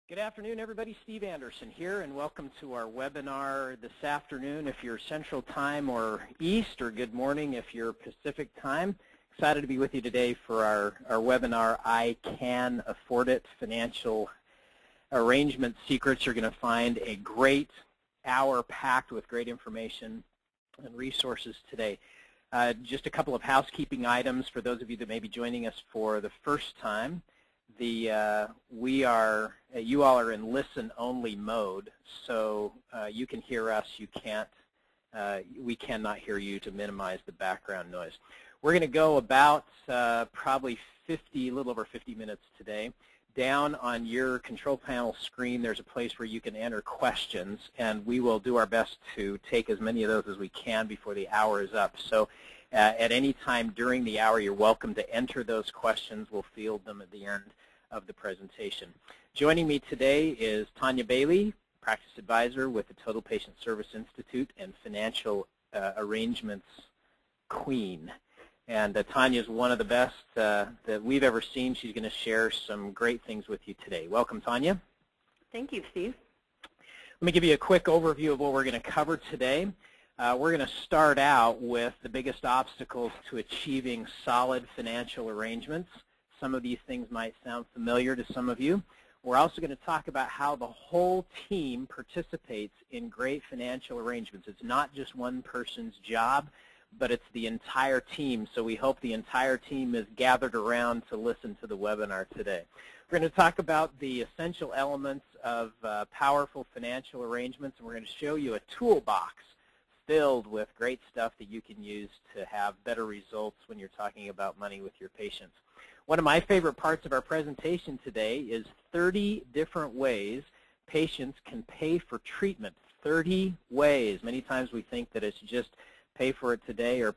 Good afternoon, everybody. Steve Anderson here, and welcome to our webinar this afternoon if you're Central Time or East, or good morning if you're Pacific Time. Excited to be with you today for our webinar, I Can Afford It, Financial Arrangement Secrets. You're going to find a great hour packed with great information and resources today. Just a couple of housekeeping items for those of you that may be joining us for the first time. You all are in listen-only mode, so you can hear us. We cannot hear you to minimize the background noise. We're going to go about probably a little over 50 minutes today. Down on your control panel screen, there's a place where you can enter questions, and we will do our best to take as many of those as we can before the hour is up. So at any time during the hour, you're welcome to enter those questions. We'll field them at the end of the presentation. Joining me today is Tanya Bailey, practice advisor with the Total Patient Service Institute and Financial Arrangements Queen. And Tanya is one of the best that we've ever seen. She's going to share some great things with you today. Welcome, Tanya. Thank you, Steve. Let me give you a quick overview of what we're going to cover today. We're going to start out with the biggest obstacles to achieving solid financial arrangements. Some of these things might sound familiar to some of you. We're also going to talk about how the whole team participates in great financial arrangements. It's not just one person's job, but it's the entire team. So we hope the entire team is gathered around to listen to the webinar today. We're going to talk about the essential elements of powerful financial arrangements, and we're going to show you a toolbox filled with great stuff that you can use to have better results when you're talking about money with your patients. One of my favorite parts of our presentation today is 30 different ways patients can pay for treatment. 30 ways. Many times we think that it's just pay for it today or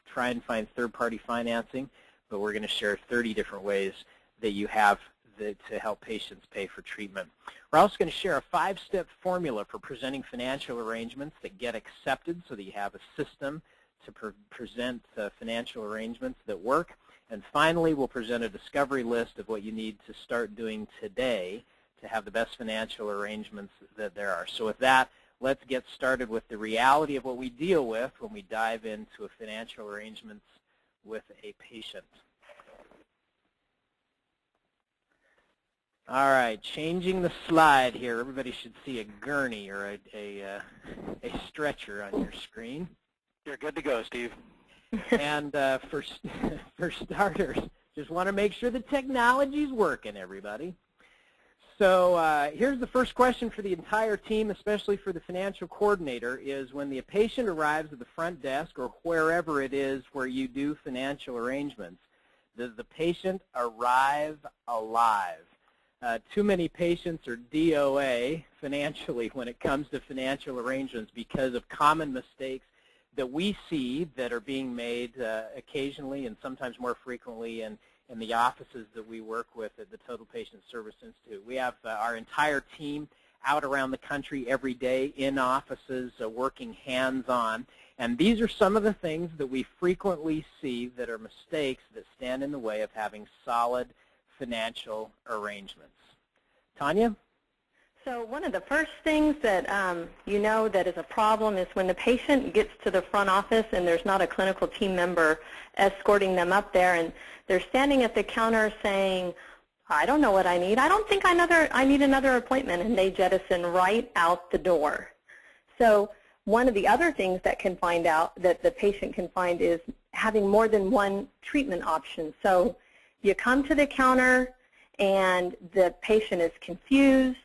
try and find third-party financing, but we're going to share 30 different ways that you have to help patients pay for treatment. We're also going to share a 5-step formula for presenting financial arrangements that get accepted so that you have a system to present financial arrangements that work. And finally, we'll present a discovery list of what you need to start doing today to have the best financial arrangements that there are. So with that, let's get started with the reality of what we deal with when we dive into financial arrangements with a patient. All right, changing the slide here. Everybody should see a gurney or a stretcher on your screen. You're good to go, Steve. And for starters, just want to make sure the technology's working, everybody. So here's the first question for the entire team, especially for the financial coordinator, is when the patient arrives at the front desk or wherever it is where you do financial arrangements, does the patient arrive alive? Too many patients are DOA financially when it comes to financial arrangements because of common mistakes that we see that are being made occasionally and sometimes more frequently in the offices that we work with at the Total Patient Service Institute. We have our entire team out around the country every day in offices working hands-on, and these are some of the things that we frequently see that are mistakes that stand in the way of having solid financial arrangements. Tanya? So one of the first things that you know that is a problem is when the patient gets to the front office and there's not a clinical team member escorting them up there, and they're standing at the counter saying, I don't know what I need. I don't think I need another appointment, and they jettison right out the door. So one of the other things that the patient can find is having more than one treatment option. So you come to the counter and the patient is confused.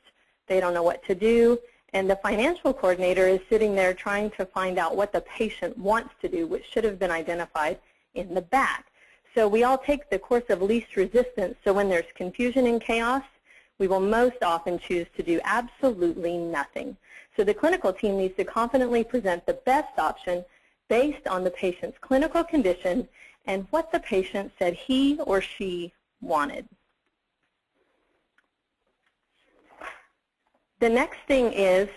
They don't know what to do, and the financial coordinator is sitting there trying to find out what the patient wants to do, which should have been identified in the back. So we all take the course of least resistance, so when there's confusion and chaos, we will most often choose to do absolutely nothing. So the clinical team needs to confidently present the best option based on the patient's clinical condition and what the patient said he or she wanted. The next thing is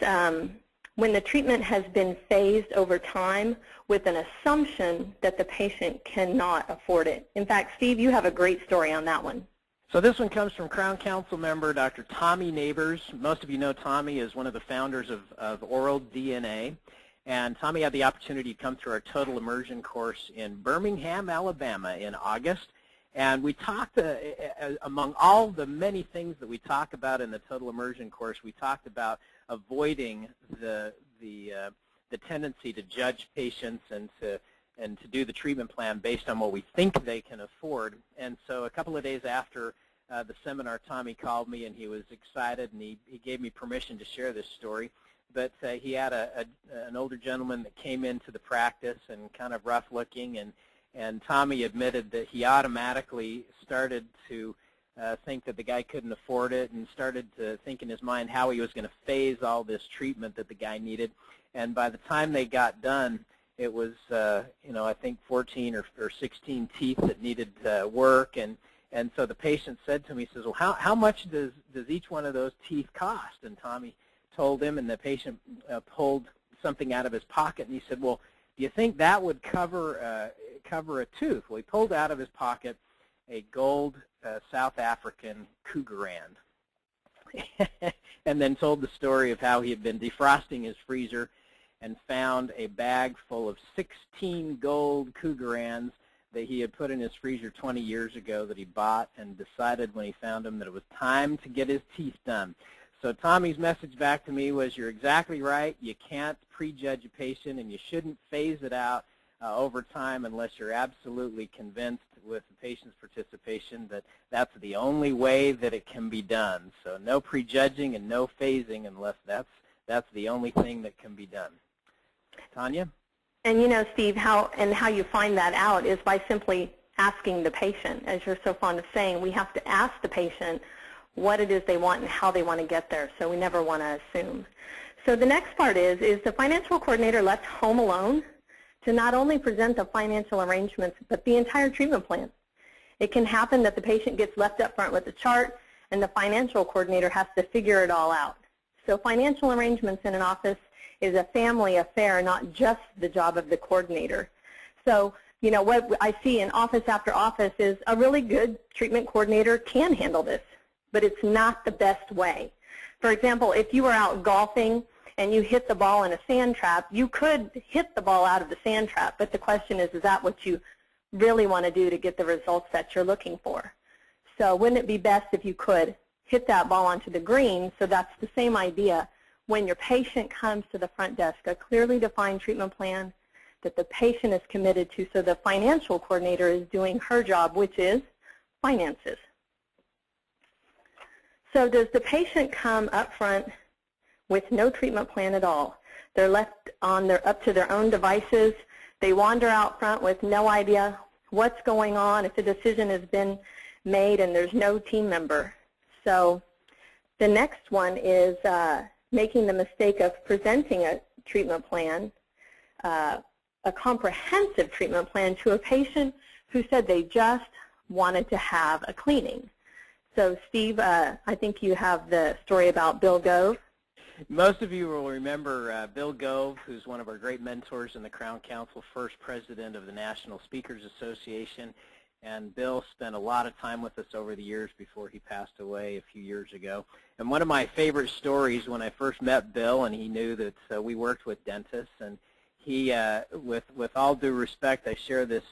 when the treatment has been phased over time with an assumption that the patient cannot afford it. In fact, Steve, you have a great story on that one. So this one comes from Crown Council member Dr. Tommy Neighbors. Most of you know Tommy is one of the founders of Oral DNA. And Tommy had the opportunity to come through our Total Immersion course in Birmingham, Alabama in August. And we talked, among all the many things that we talk about in the Total Immersion course, we talked about avoiding the tendency to judge patients and to do the treatment plan based on what we think they can afford. And so a couple of days after the seminar, Tommy called me and he was excited and he gave me permission to share this story. But he had an older gentleman that came into the practice and kind of rough looking, and Tommy admitted that he automatically started to think that the guy couldn't afford it and started to think in his mind how he was going to phase all this treatment that the guy needed. And by the time they got done, it was, I think 14 or 16 teeth that needed work. And so the patient said to me, he says, well, how much does each one of those teeth cost? And Tommy told him, and the patient pulled something out of his pocket, and he said, well, do you think that would cover a tooth? Well, he pulled out of his pocket a gold South African cougarand, and then told the story of how he had been defrosting his freezer and found a bag full of 16 gold cougarands that he had put in his freezer 20 years ago that he bought, and decided when he found them that it was time to get his teeth done. So Tommy's message back to me was, you're exactly right. You can't prejudge a patient, and you shouldn't phase it out over time unless you're absolutely convinced with the patient's participation that that's the only way that it can be done. So no prejudging and no phasing unless that's the only thing that can be done. Tanya? And you know, Steve, how you find that out is by simply asking the patient. As you're so fond of saying, we have to ask the patient what it is they want and how they want to get there, so we never want to assume. So the next part is the financial coordinator left home alone to not only present the financial arrangements, but the entire treatment plan. It can happen that the patient gets left up front with the chart, and the financial coordinator has to figure it all out. So financial arrangements in an office is a family affair, not just the job of the coordinator. So, you know, what I see in office after office is a really good treatment coordinator can handle this, but it's not the best way. For example, if you were out golfing and you hit the ball in a sand trap, you could hit the ball out of the sand trap, but the question is that what you really want to do to get the results that you're looking for? So wouldn't it be best if you could hit that ball onto the green? So that's the same idea. When your patient comes to the front desk, a clearly defined treatment plan that the patient is committed to, so the financial coordinator is doing her job, which is finances. So does the patient come up front with no treatment plan at all? They're left up to their own devices. They wander out front with no idea what's going on, if the decision has been made and there's no team member. So the next one is making the mistake of presenting a treatment plan, a comprehensive treatment plan to a patient who said they just wanted to have a cleaning. So Steve, I think you have the story about Bill Gove. Most of you will remember Bill Gove, who's one of our great mentors in the Crown Council, first president of the National Speakers Association. And Bill spent a lot of time with us over the years before he passed away a few years ago. And one of my favorite stories when I first met Bill, and he knew that we worked with dentists, and he, with all due respect, I share this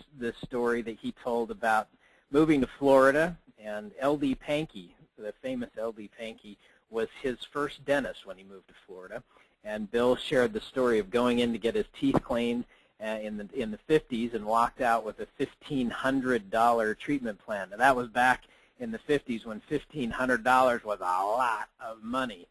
story that he told about moving to Florida, and L.D. Pankey, the famous L.D. Pankey, was his first dentist when he moved to Florida. And Bill shared the story of going in to get his teeth cleaned in the 50s and walked out with a $1,500 treatment plan. Now that was back in the 50s when $1,500 was a lot of money.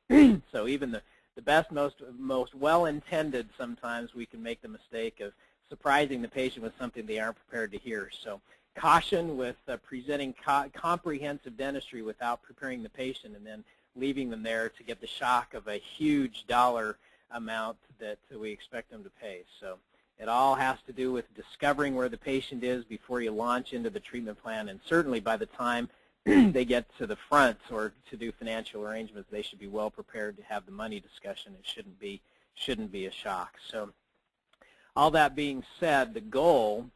So even the best, most well-intended, sometimes we can make the mistake of surprising the patient with something they aren't prepared to hear. So caution with presenting comprehensive dentistry without preparing the patient and then leaving them there to get the shock of a huge dollar amount that we expect them to pay. So it all has to do with discovering where the patient is before you launch into the treatment plan, and certainly by the time they get to the front or to do financial arrangements, they should be well prepared to have the money discussion. It shouldn't be a shock. So all that being said, the goal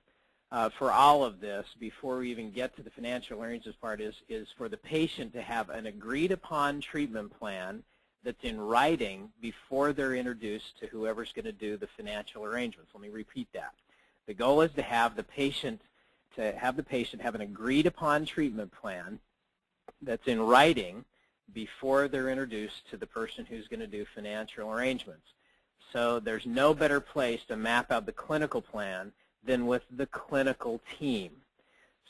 for all of this, before we even get to the financial arrangements part, is for the patient to have an agreed upon treatment plan that's in writing before they're introduced to whoever's going to do the financial arrangements. Let me repeat that. The goal is to have the patient have an agreed upon treatment plan that's in writing before they're introduced to the person who's going to do financial arrangements. So there's no better place to map out the clinical plan than with the clinical team.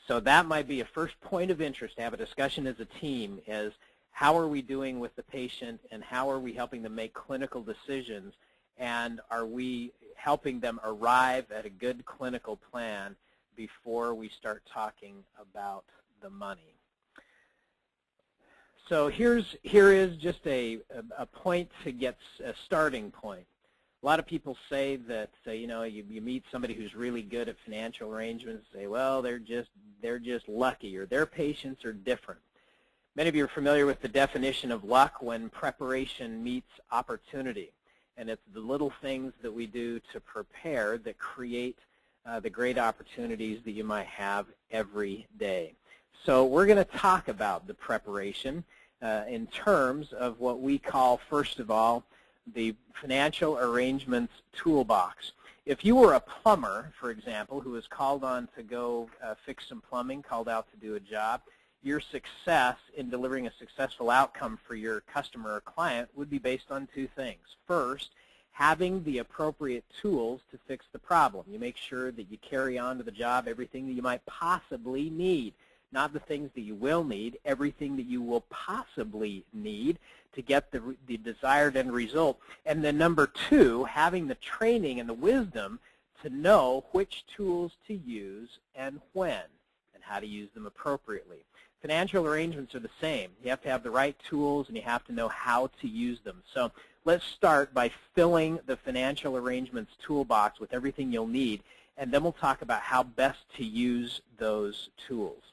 So that might be a first point of interest to have a discussion as a team, is how are we doing with the patient and how are we helping them make clinical decisions, and are we helping them arrive at a good clinical plan before we start talking about the money. So here is just a point to get a starting point. A lot of people say that you know, you meet somebody who's really good at financial arrangements, say, well, they're just lucky, or their patients are different. Many of you are familiar with the definition of luck when preparation meets opportunity, and it's the little things that we do to prepare that create the great opportunities that you might have every day. So we're going to talk about the preparation in terms of what we call, first of all, the financial arrangements toolbox. If you were a plumber, for example, who was called on to go fix some plumbing, called out to do a job, your success in delivering a successful outcome for your customer or client would be based on two things. First, having the appropriate tools to fix the problem. You make sure that you carry on to the job everything that you might possibly need. Not the things that you will need, everything that you will possibly need to get the desired end result. And then number two, having the training and the wisdom to know which tools to use and when, and how to use them appropriately. Financial arrangements are the same. You have to have the right tools and you have to know how to use them. So let's start by filling the financial arrangements toolbox with everything you'll need, and then we'll talk about how best to use those tools.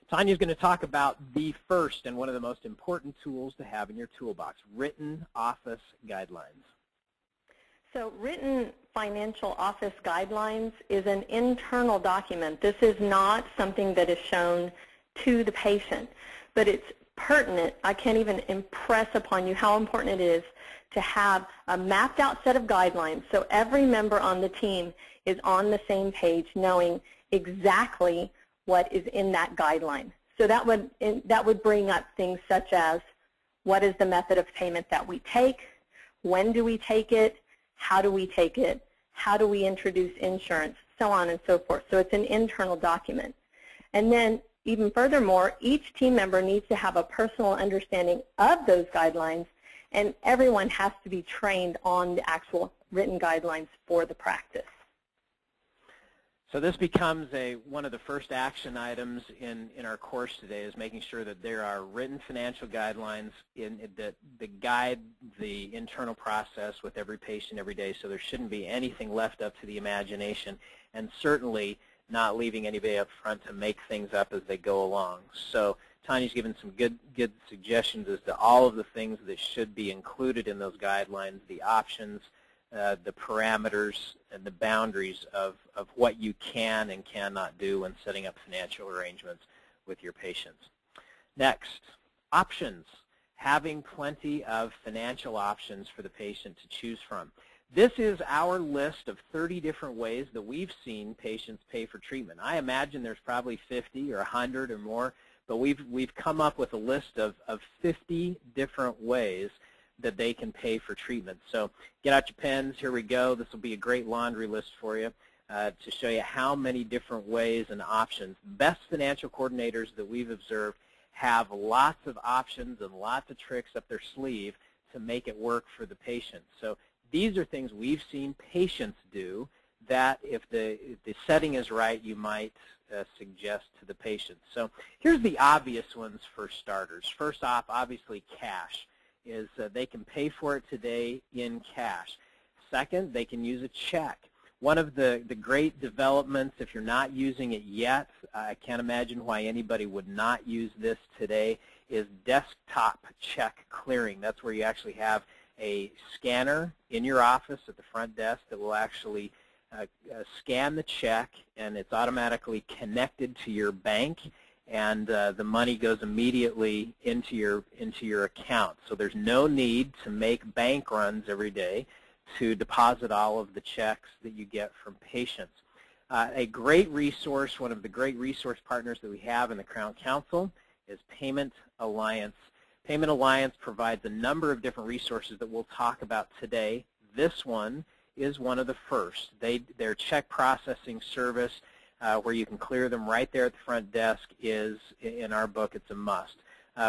Tanya's going to talk about the first and one of the most important tools to have in your toolbox, written office guidelines. So written financial office guidelines is an internal document. This is not something that is shown to the patient, but it's pertinent. I can't even impress upon you how important it is to have a mapped out set of guidelines so every member on the team is on the same page, knowing exactly what is in that guideline. So that would bring up things such as, what is the method of payment that we take, when do we take it, how do we take it, how do we introduce insurance, so on and so forth. So it's an internal document. And then even furthermore, each team member needs to have a personal understanding of those guidelines, and everyone has to be trained on the actual written guidelines for the practice. So this becomes one of the first action items in our course today, is making sure that there are written financial guidelines that guide the internal process with every patient every day, so there shouldn't be anything left up to the imagination, and certainly not leaving anybody up front to make things up as they go along. So Tanya's given some good suggestions as to all of the things that should be included in those guidelines, the options, the parameters, and the boundaries of what you can and cannot do when setting up financial arrangements with your patients. Next, options. Having plenty of financial options for the patient to choose from. This is our list of 30 different ways that we've seen patients pay for treatment. I imagine there's probably 50 or 100 or more, but we've come up with a list of 50 different ways that they can pay for treatment. So get out your pens. Here we go. This will be a great laundry list for you to show you how many different ways and options. Best financial coordinators that we've observed have lots of options and lots of tricks up their sleeve to make it work for the patient. So these are things we've seen patients do that if the setting is right, you might suggest to the patient. So here's the obvious ones for starters. First off, obviously cash. Is they can pay for it today in cash. Second, they can use a check. One of the great developments, if you're not using it yet, I can't imagine why anybody would not use this today, is desktop check clearing. That's where you actually have a scanner in your office at the front desk that will actually scan the check, and it's automatically connected to your bank, and the money goes immediately into your account. So there's no need to make bank runs every day to deposit all of the checks that you get from patients. A great resource, one of the great resource partners that we have in the Crown Council is Payment Alliance. Payment Alliance provides a number of different resources that we'll talk about today. This one is one of the first. Their check processing service, where you can clear them right there at the front desk, is, in our book, it's a must.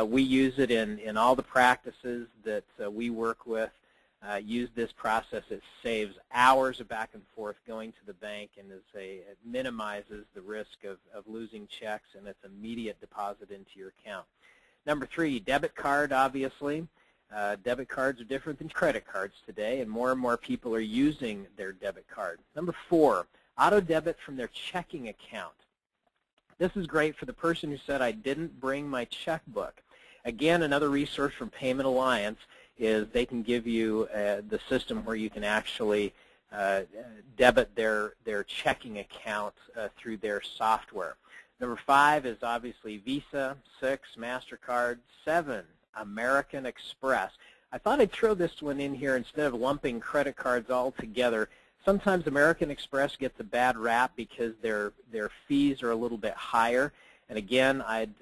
We use it in all the practices that we work with. Use this process. It saves hours of back and forth going to the bank, and it minimizes the risk of losing checks, and it's immediate deposit into your account. Number 3, debit card, obviously. Debit cards are different than credit cards today, and more people are using their debit card. Number 4, auto debit from their checking account. This is great for the person who said, I didn't bring my checkbook. Again, another resource from Payment Alliance is they can give you the system where you can actually debit their checking account through their software. Number 5 is obviously Visa, 6, MasterCard, 7, American Express. I thought I'd throw this one in here instead of lumping credit cards all together. Sometimes American Express gets a bad rap because their fees are a little bit higher. And again, I'd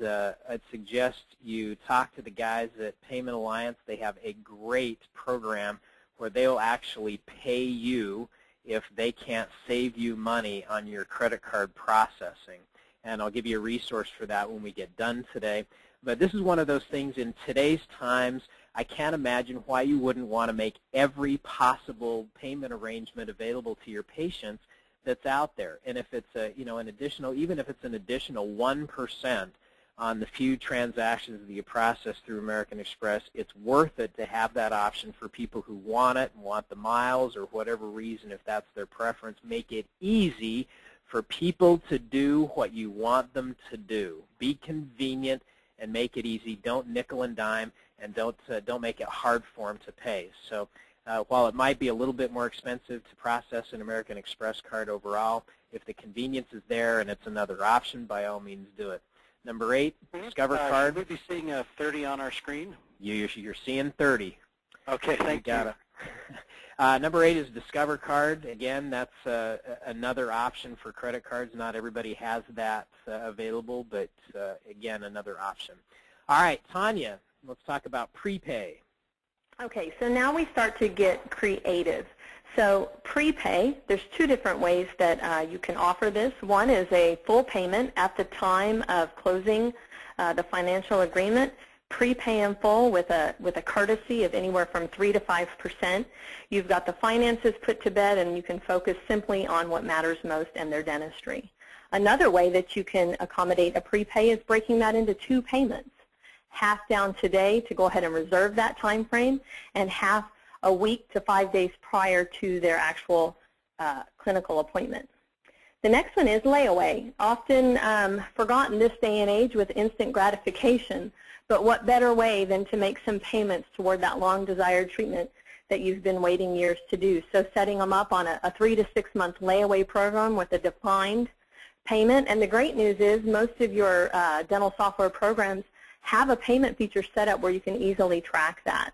suggest you talk to the guys at Payment Alliance. They have a great program where they'll actually pay you if they can't save you money on your credit card processing. And I'll give you a resource for that when we get done today. But this is one of those things in today's times, I can't imagine why you wouldn't want to make every possible payment arrangement available to your patients that's out there. And if it's an additional, even if it's an additional 1% on the few transactions that you process through American Express, it's worth it to have that option for people who want it and want the miles or whatever reason, if that's their preference. Make it easy for people to do what you want them to do. Be convenient and make it easy. Don't nickel and dime, and don't make it hard for them to pay. So while it might be a little bit more expensive to process an American Express card overall, if the convenience is there and it's another option, by all means do it. Number 8, Discover Card. Should we be seeing a 30 on our screen? You're seeing 30. Okay, thank you. Number 8 is Discover Card. Again, that's another option for credit cards. Not everybody has that available, but again, another option. All right, Tanya, let's talk about prepay. Okay, so now we start to get creative. So prepay, there's 2 different ways that you can offer this. One is a full payment at the time of closing the financial agreement. Prepay in full with a courtesy of anywhere from 3 to 5%. You've got the finances put to bed, and you can focus simply on what matters most and their dentistry. Another way that you can accommodate a prepay is breaking that into 2 payments. Half down today to go ahead and reserve that time frame, and half a week to 5 days prior to their actual clinical appointment. The next one is layaway, often forgotten this day and age with instant gratification, but what better way than to make some payments toward that long-desired treatment that you've been waiting years to do. So setting them up on a 3 to 6 month layaway program with a defined payment. And the great news is most of your dental software programs have a payment feature set up where you can easily track that.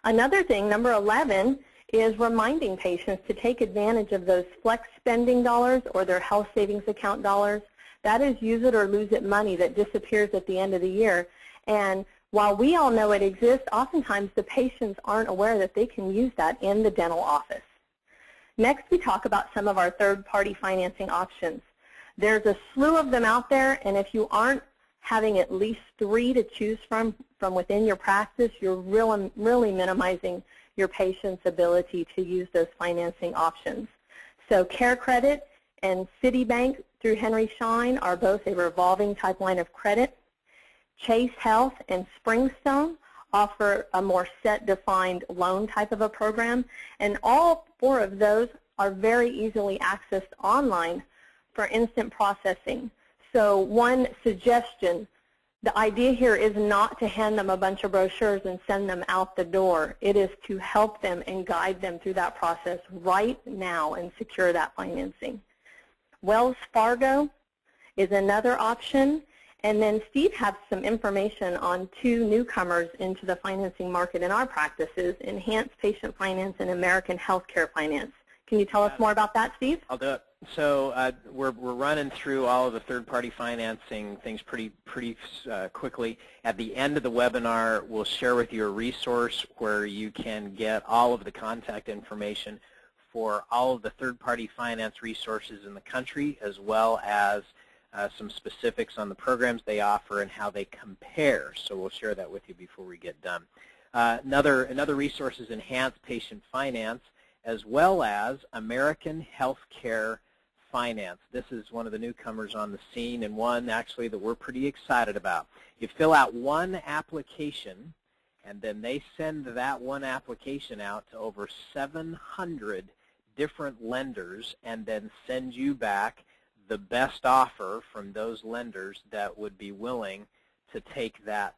Another thing, number 11, is reminding patients to take advantage of those flex spending dollars or their health savings account dollars. That is use it or lose it money that disappears at the end of the year. And while we all know it exists, oftentimes the patients aren't aware that they can use that in the dental office. Next, we talk about some of our third-party financing options. There's a slew of them out there, and if you aren't having at least 3 to choose from within your practice, you're really minimizing your patient's ability to use those financing options. So Care Credit and Citibank through Henry Schein are both a revolving type line of credit. Chase Health and Springstone offer a more set defined loan type of a program, and all 4 of those are very easily accessed online for instant processing. So one suggestion, The idea here is not to hand them a bunch of brochures and send them out the door. It is to help them and guide them through that process right now and secure that financing. Wells Fargo is another option. And then Steve has some information on two newcomers into the financing market in our practices, Enhanced Patient Finance and American Healthcare Finance. Can you tell us more about that, Steve? I'll do it. So we're running through all of the third-party financing things pretty quickly. At the end of the webinar, we'll share with you a resource where you can get all of the contact information for all of the third-party finance resources in the country, as well as some specifics on the programs they offer and how they compare. So we'll share that with you before we get done. Another resource is Enhanced Patient Finance, as well as American Healthcare Finance. This is one of the newcomers on the scene, and one actually that we're pretty excited about. You fill out one application, and then they send that one application out to over 700 different lenders, and then send you back the best offer from those lenders that would be willing to take that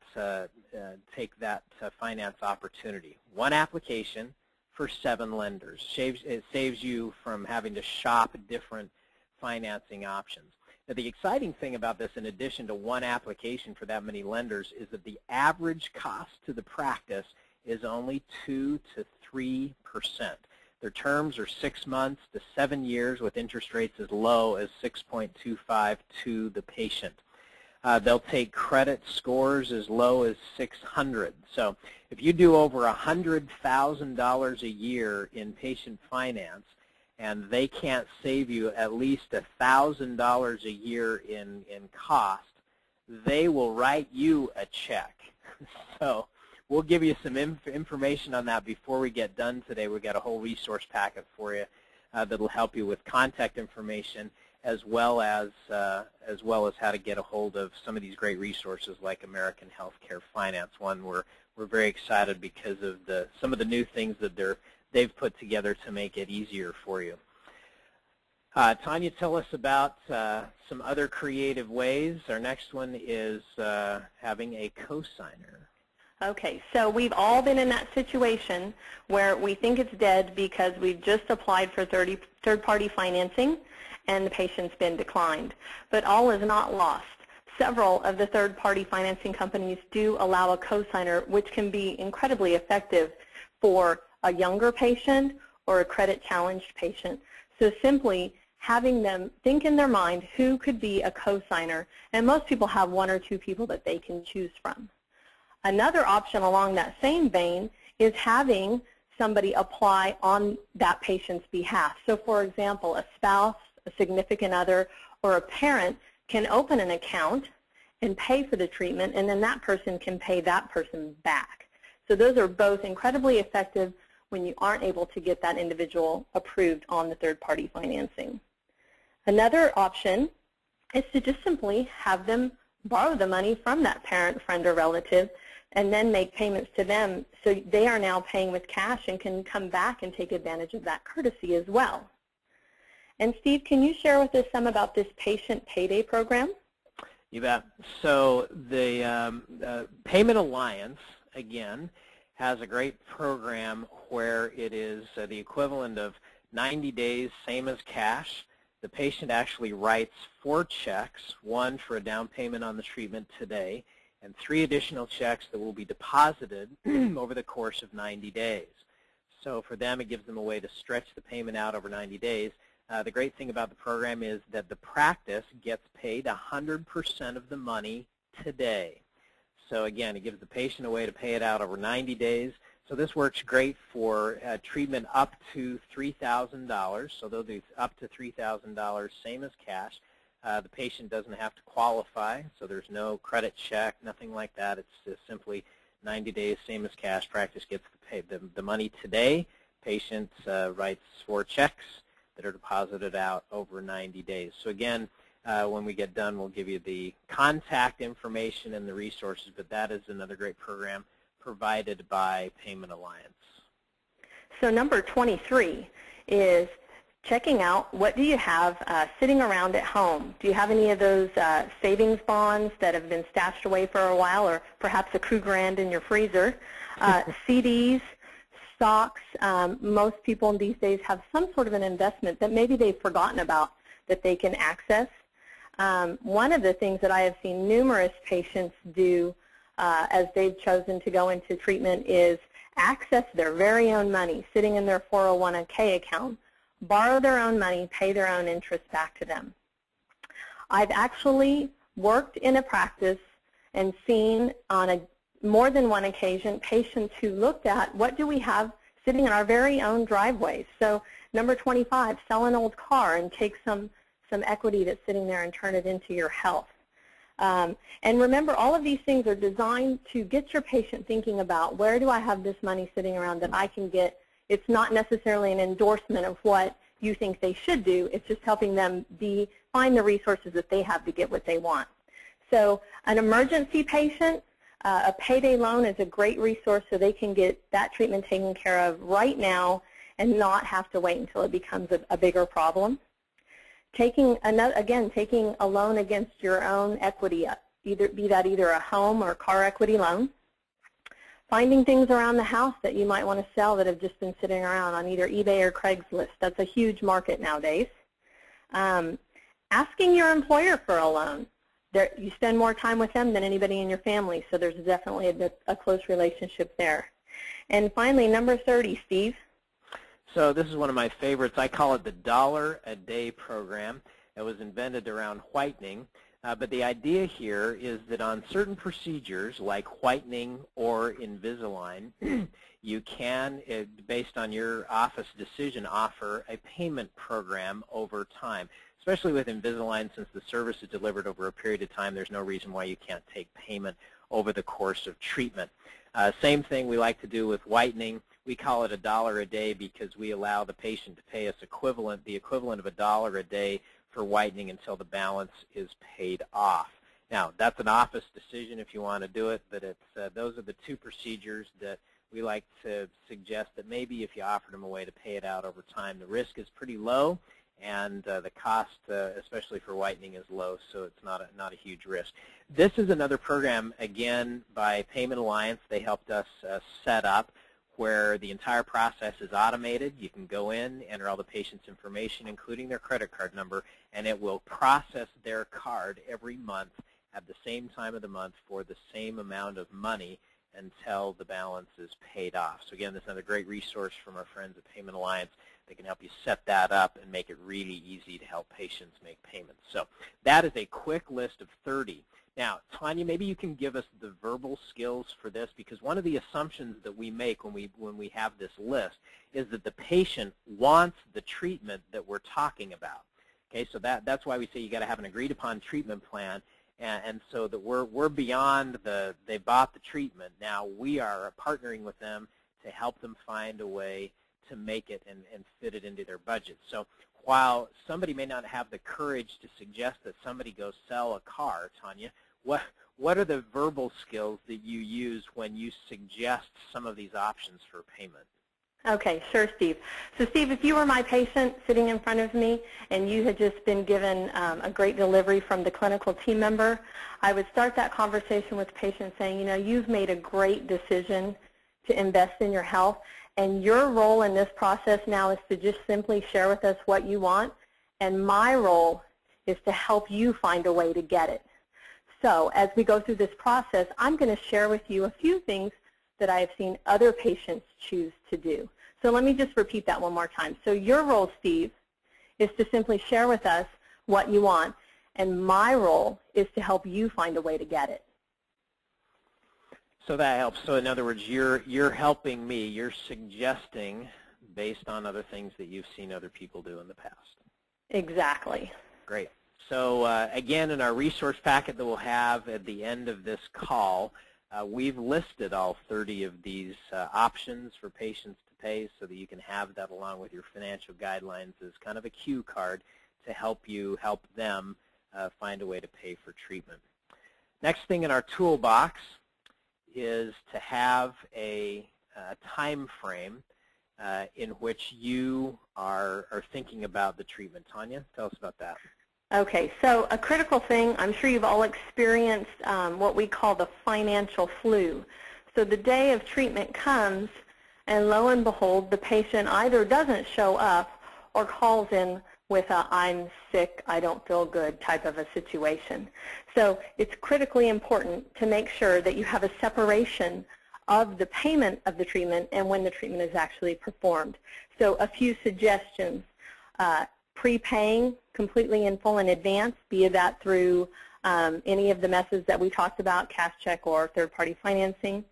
finance opportunity. One application for 7 lenders. It saves you from having to shop different financing options. Now, the exciting thing about this, in addition to one application for that many lenders, is that the average cost to the practice is only 2 to 3%. Their terms are 6 months to 7 years, with interest rates as low as 6.25 to the patient. They'll take credit scores as low as 600. So if you do over $100,000 a year in patient finance, and they can't save you at least $1,000 a year in cost, they will write you a check. So we'll give you some information on that before we get done today. We've got a whole resource packet for you that will help you with contact information, as well as how to get a hold of some of these great resources like American Healthcare Finance. One we're very excited because of some of the new things that they've put together to make it easier for you. Tanya, tell us about some other creative ways. Our next one is having a cosigner. Okay, so we've all been in that situation where we think it's dead because we've just applied for third-party financing and the patient's been declined. But all is not lost. Several of the third-party financing companies do allow a cosigner, which can be incredibly effective for a younger patient or a credit-challenged patient. So simply having them think in their mind who could be a cosigner, and most people have 1 or 2 people that they can choose from. Another option along that same vein is having somebody apply on that patient's behalf. So for example, a spouse, a significant other, or a parent can open an account and pay for the treatment, and then that person can pay that person back. So those are both incredibly effective when you aren't able to get that individual approved on the third-party financing. Another option is to just simply have them borrow the money from that parent, friend, or relative, and then make payments to them, so they are now paying with cash and can come back and take advantage of that courtesy as well. And Steve, can you share with us some about this patient payday program? You bet. So the Payment Alliance, again, has a great program where it is the equivalent of 90 days, same as cash. The patient actually writes 4 checks, 1 for a down payment on the treatment today, and 3 additional checks that will be deposited over the course of 90 days. So for them, it gives them a way to stretch the payment out over 90 days. The great thing about the program is that the practice gets paid 100% of the money today. So again, it gives the patient a way to pay it out over 90 days. So this works great for treatment up to $3,000. So they'll do up to $3,000, same as cash. The patient doesn't have to qualify, so there's no credit check, nothing like that. It's just simply 90 days, same as cash. Practice gets the money today. Patient writes 4 checks that are deposited out over 90 days. So again, when we get done, we'll give you the contact information and the resources, but that is another great program provided by Payment Alliance. So number 23 is checking out what do you have sitting around at home. Do you have any of those savings bonds that have been stashed away for a while, or perhaps a Crew Grand in your freezer? CDs, stocks. Most people these days have some sort of an investment that maybe they've forgotten about that they can access. One of the things that I have seen numerous patients do as they've chosen to go into treatment is access their very own money sitting in their 401k account, borrow their own money, pay their own interest back to them. I've actually worked in a practice and seen on more than one occasion patients who looked at what do we have sitting in our very own driveways. So number 25, sell an old car and take some equity that's sitting there and turn it into your health. And remember, all of these things are designed to get your patient thinking about where do I have this money sitting around that I can get. It's not necessarily an endorsement of what you think they should do. It's just helping them find the resources that they have to get what they want. So an emergency patient, a payday loan is a great resource so they can get that treatment taken care of right now and not have to wait until it becomes a bigger problem. Taking a loan against your own equity, be that either a home or car equity loan. Finding things around the house that you might want to sell that have just been sitting around on either eBay or Craigslist. That's a huge market nowadays. Asking your employer for a loan. You spend more time with them than anybody in your family, so there's definitely a close relationship there. And finally, number 30, Steve. So this is one of my favorites. I call it the $1-a-day program. It was invented around whitening. But the idea here is that on certain procedures like whitening or Invisalign, you can, based on your office decision, offer a payment program over time. Especially with Invisalign, since the service is delivered over a period of time, there's no reason why you can't take payment over the course of treatment. Same thing we like to do with whitening. We call it $1 a day because we allow the patient to pay us the equivalent of $1 a day for whitening until the balance is paid off. Now, that's an office decision if you want to do it, but those are the two procedures that we like to suggest that maybe if you offered them a way to pay it out over time, the risk is pretty low, and the cost, especially for whitening, is low, so it's not a huge risk. This is another program, again, by Payment Alliance. They helped us set up where the entire process is automated. You can go in, enter all the patient's information, including their credit card number, and it will process their card every month at the same time of the month for the same amount of money until the balance is paid off. So again, this is another great resource from our friends at Payment Alliance. They can help you set that up and make it really easy to help patients make payments. So that is a quick list of 30. Now, Tanya, maybe you can give us the verbal skills for this, because one of the assumptions that we make when we have this list is that the patient wants the treatment that we're talking about. Okay, so that's why we say you got to have an agreed-upon treatment plan, and so that we're beyond they bought the treatment. Now we are partnering with them to help them find a way to make it and fit it into their budget. So while somebody may not have the courage to suggest that somebody go sell a car, Tanya, what are the verbal skills that you use when you suggest some of these options for payment? Okay, sure, Steve. So, Steve, if you were my patient sitting in front of me and you had just been given a great delivery from the clinical team member, I would start that conversation with the patient saying, you know, you've made a great decision to invest in your health, and your role in this process now is to just simply share with us what you want, and my role is to help you find a way to get it. So as we go through this process, I'm going to share with you a few things that I have seen other patients choose to do. So let me just repeat that one more time. So your role, Steve, is to simply share with us what you want, and my role is to help you find a way to get it. So that helps. So in other words, you're helping me. You're suggesting based on other things that you've seen other people do in the past. Exactly. Great. So again, in our resource packet that we'll have at the end of this call, we've listed all 30 of these options for patients to pay so that you can have that along with your financial guidelines as kind of a cue card to help them find a way to pay for treatment. Next thing in our toolbox is to have a time frame, in which you are thinking about the treatment. Tanya, tell us about that. Okay, so a critical thing, I'm sure you've all experienced what we call the financial flu. So the day of treatment comes, and lo and behold, the patient either doesn't show up or calls in with a "I'm sick, I don't feel good" type of a situation. So it's critically important to make sure that you have a separation of the payment of the treatment and when the treatment is actually performed. So a few suggestions. Prepaying completely in full in advance, be that through any of the methods that we talked about, cash check or third-party financing,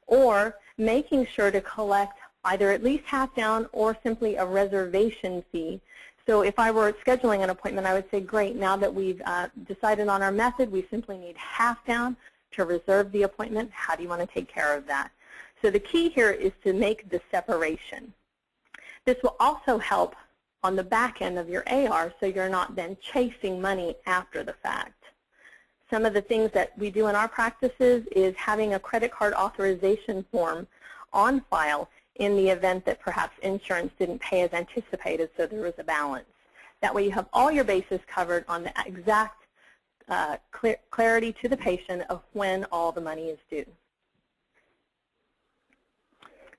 or making sure to collect either at least half down or simply a reservation fee. So if I were scheduling an appointment, I would say, great, now that we've decided on our method, we simply need half down to reserve the appointment. How do you want to take care of that? So the key here is to make the separation. This will also help on the back end of your AR, so you're not then chasing money after the fact. Some of the things that we do in our practices is having a credit card authorization form on file in the event that perhaps insurance didn't pay as anticipated, so there was a balance. That way you have all your bases covered on the exact clarity to the patient of when all the money is due.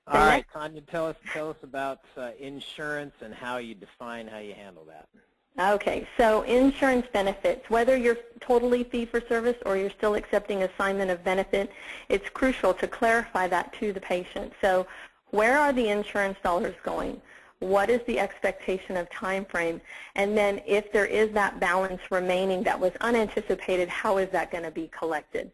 All right, Tanya, tell us about insurance and how you define how you handle that. Okay, so insurance benefits, whether you're totally fee-for-service or you're still accepting assignment of benefit, it's crucial to clarify that to the patient. So where are the insurance dollars going? What is the expectation of time frame? And then if there is that balance remaining that was unanticipated, how is that going to be collected?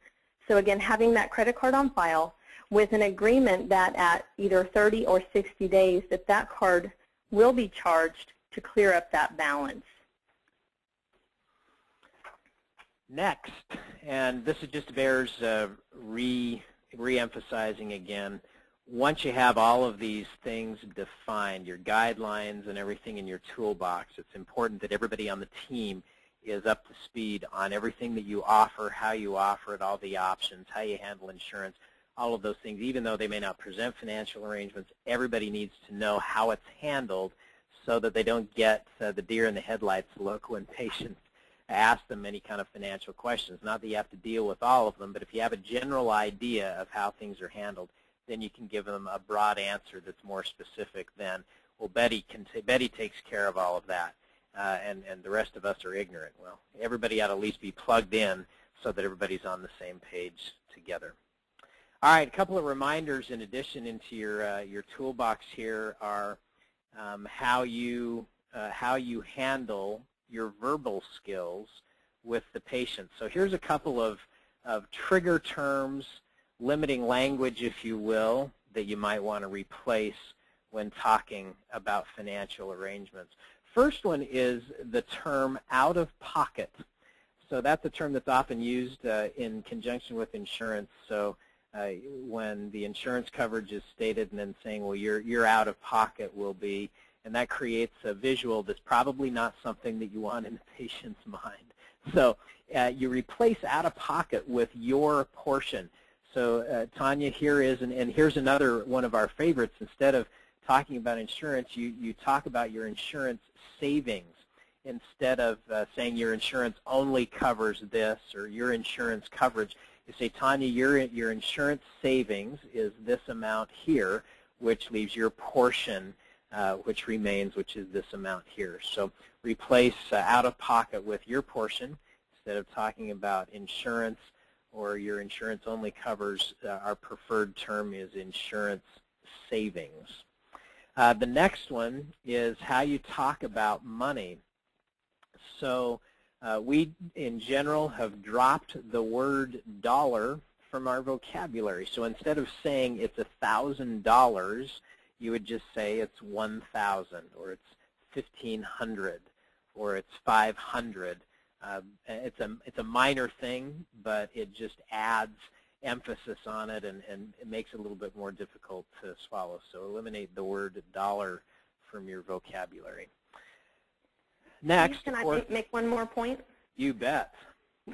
So again, having that credit card on file, with an agreement that at either 30 or 60 days that card will be charged to clear up that balance. Next, and this is just bears re-emphasizing again, once you have all of these things defined, your guidelines and everything in your toolbox, it's important that everybody on the team is up to speed on everything that you offer, how you offer it, all the options, how you handle insurance, all of those things. Even though they may not present financial arrangements, everybody needs to know how it's handled so that they don't get the deer in the headlights look when patients ask them any kind of financial questions. Not that you have to deal with all of them, but if you have a general idea of how things are handled, then you can give them a broad answer that's more specific than, well, Betty takes care of all of that, and the rest of us are ignorant. Well, everybody ought to at least be plugged in so that everybody's on the same page together. All right, a couple of reminders in addition into your toolbox here are how you handle your verbal skills with the patient. So here's a couple of trigger terms, limiting language, if you will, that you might want to replace when talking about financial arrangements. First one is the term out of pocket. So that's a term that's often used in conjunction with insurance. So when the insurance coverage is stated and then saying, well, your out of pocket will be, and that creates a visual that's probably not something that you want in the patient's mind. So you replace out of pocket with your portion. So Tanya, here is, and here's another one of our favorites. Instead of talking about insurance, you talk about your insurance savings. Instead of saying your insurance only covers this or your insurance coverage, you say, Tanya, your insurance savings is this amount here, which leaves your portion, which remains, which is this amount here. So replace out of pocket with your portion instead of talking about insurance or your insurance only covers. Our preferred term is insurance savings. The next one is how you talk about money. So we, in general, have dropped the word dollar from our vocabulary. So instead of saying it's $1,000, you would just say it's 1,000, or it's 1,500, or it's 500. It's a minor thing, but it just adds emphasis on it, and it makes it a little bit more difficult to swallow. So eliminate the word dollar from your vocabulary. Next, can I make one more point? You bet.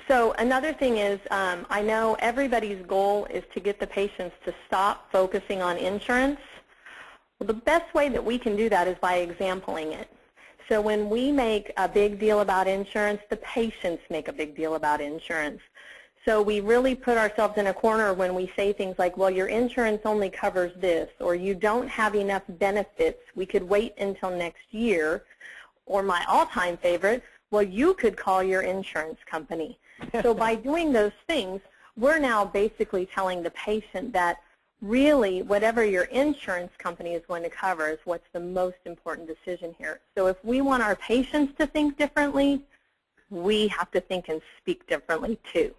So another thing is, I know everybody's goal is to get the patients to stop focusing on insurance Well, the best way that we can do that is by exampling it. So when we make a big deal about insurance, the patients make a big deal about insurance. So we really put ourselves in a corner when we say things like, well, your insurance only covers this, or you don't have enough benefits. We could wait until next year. Or my all-time favorite, well, you could call your insurance company. So by doing those things, we're now basically telling the patient that really whatever your insurance company is going to cover is what's the most important decision here. So if we want our patients to think differently, we have to think and speak differently too.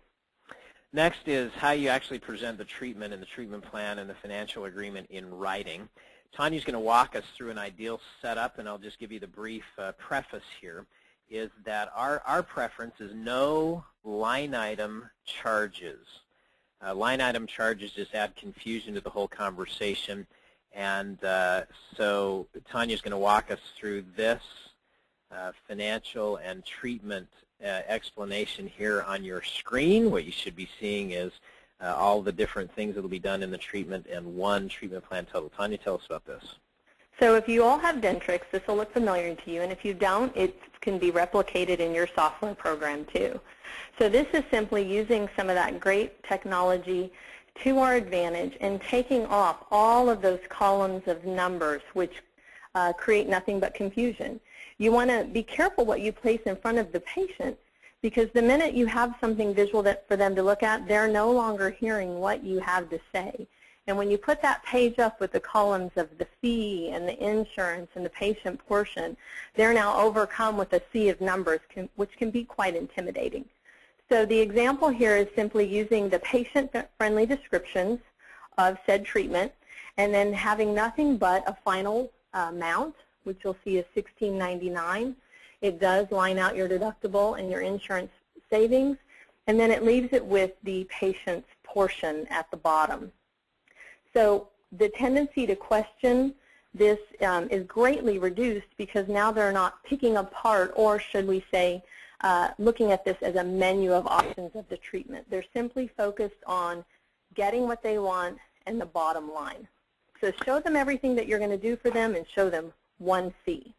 Next is how you actually present the treatment and the treatment plan and the financial agreement in writing. Tanya's going to walk us through an ideal setup, and I'll just give you the brief preface here, is that our preference is no line item charges. Line item charges just add confusion to the whole conversation, and so Tanya's going to walk us through this financial and treatment explanation here on your screen. What you should be seeing is all the different things that will be done in the treatment and one treatment plan total. Tanya, tell us about this. So if you all have Dentrix, this will look familiar to you, and if you don't, it can be replicated in your software program too. So this is simply using some of that great technology to our advantage and taking off all of those columns of numbers which create nothing but confusion. You want to be careful what you place in front of the patient, because the minute you have something visual for them to look at, they're no longer hearing what you have to say. And when you put that page up with the columns of the fee and the insurance and the patient portion, they're now overcome with a sea of numbers, which can be quite intimidating. So the example here is simply using the patient-friendly descriptions of said treatment and then having nothing but a final amount, which you'll see is $16.99. It does line out your deductible and your insurance savings, and then it leaves it with the patient's portion at the bottom. So the tendency to question this is greatly reduced because now they're not picking apart, or should we say, looking at this as a menu of options of the treatment. They're simply focused on getting what they want and the bottom line. So show them everything that you're going to do for them and show them one fee.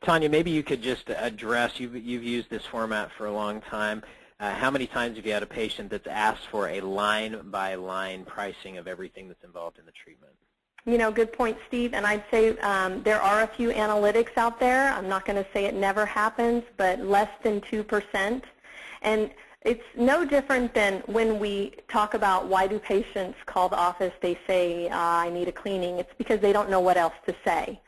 Tanya, maybe you could just address, you've used this format for a long time. How many times have you had a patient that's asked for a line-by-line pricing of everything that's involved in the treatment? You know, good point, Steve. And I'd say there are a few analytics out there. I'm not going to say it never happens, but less than 2%. And it's no different than when we talk about why do patients call the office, they say, I need a cleaning. It's because they don't know what else to say.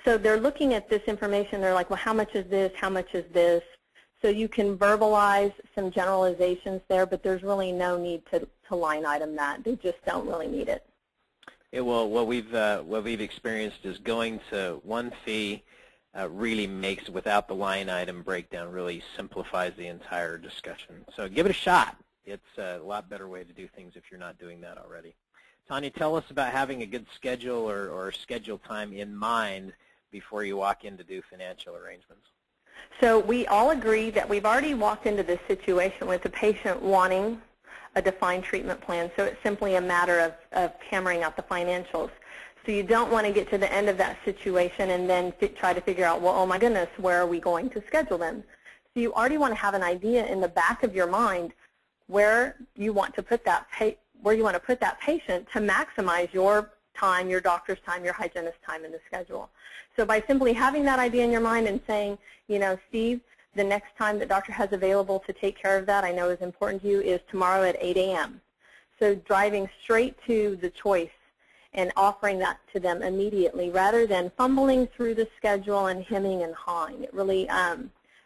So they're looking at this information. They're like, well, how much is this? How much is this? So you can verbalize some generalizations there, but there's really no need to line item that. They just don't really need it. Yeah, well, what we've experienced is going to one fee really makes, without the line item breakdown, really simplifies the entire discussion. So give it a shot. It's a lot better way to do things if you're not doing that already. Tanya, tell us about having a good schedule or schedule time in mind before you walk in to do financial arrangements. So we all agree that we've already walked into this situation with the patient wanting a defined treatment plan, so it's simply a matter of hammering out the financials. So you don't want to get to the end of that situation and then try to figure out, well, oh my goodness, where are we going to schedule them? So you already want to have an idea in the back of your mind where you want to put that patient to maximize your time, your doctor's time, your hygienist's time in the schedule. So by simply having that idea in your mind and saying, you know, Steve, the next time the doctor has available to take care of that, I know is important to you, is tomorrow at 8 a.m. So driving straight to the choice and offering that to them immediately rather than fumbling through the schedule and hemming and hawing. It really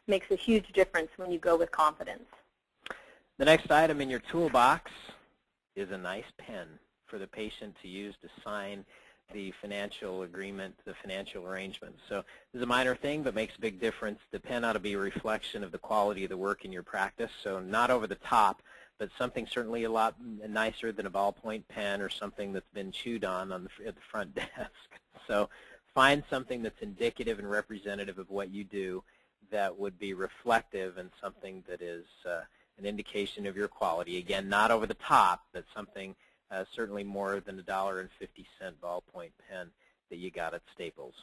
makes a huge difference when you go with confidence. The next item in your toolbox is a nice pen for the patient to use to sign the financial agreement, the financial arrangement. So this is a minor thing, but makes a big difference. The pen ought to be a reflection of the quality of the work in your practice, so not over the top, but something certainly a lot nicer than a ballpoint pen or something that's been chewed on at the front desk. So find something that's indicative and representative of what you do that would be reflective and something that is an indication of your quality. Again, not over the top, but something certainly more than $1.50 ballpoint pen. that you got at Staples.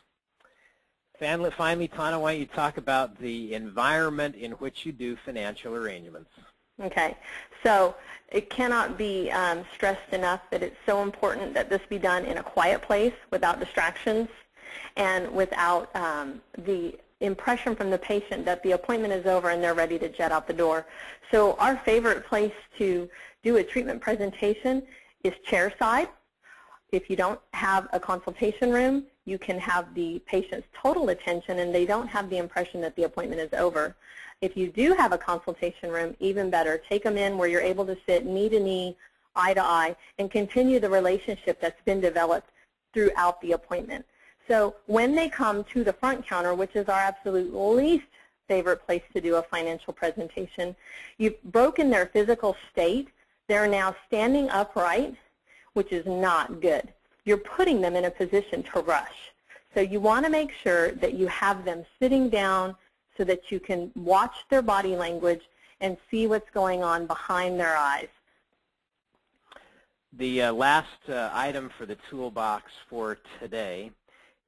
Finally, Tana, why don't you talk about the environment in which you do financial arrangements? Okay, so it cannot be stressed enough that it's so important that this be done in a quiet place without distractions and without the impression from the patient that the appointment is over and they're ready to jet out the door. So our favorite place to do a treatment presentation is chairside. If you don't have a consultation room, you can have the patient's total attention and they don't have the impression that the appointment is over. If you do have a consultation room, even better, take them in where you're able to sit knee to knee, eye to eye, and continue the relationship that's been developed throughout the appointment. So when they come to the front counter, which is our absolute least favorite place to do a financial presentation, you've broken their physical state. They're now standing upright, which is not good. You're putting them in a position to rush. So you want to make sure that you have them sitting down so that you can watch their body language and see what's going on behind their eyes. The last item for the toolbox for today